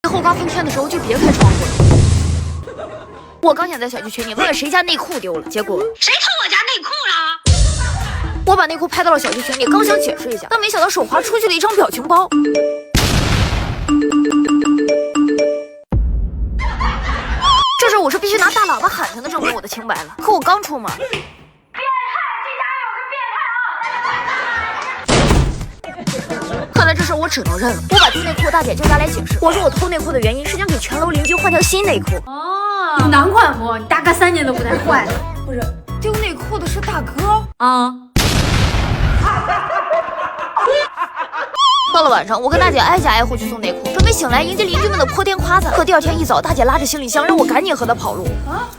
以后刮风天的时候就别开窗户了。我刚想在小区群里问问谁家内裤丢了，结果谁偷我家内裤了？我把内裤拍到了小区群里，刚想解释一下，但没想到手滑出去了一张表情包。这时我是必须拿大喇叭喊才能证明我的清白了。可我刚出门，变态，这家有个变态啊！看来这事我只能认了。我把丢内裤的大姐叫家来解释，我说我偷内裤的原因是想给全楼邻居换条新内裤。哦，有男款不？你大概3年都不带换。不是，丢内裤的是大哥啊。到了晚上，我跟大姐挨家挨户去送内裤，准备醒来迎接邻居们的泼天夸赞。可第二天一早，大姐拉着行李箱让我赶紧和她跑路。啊！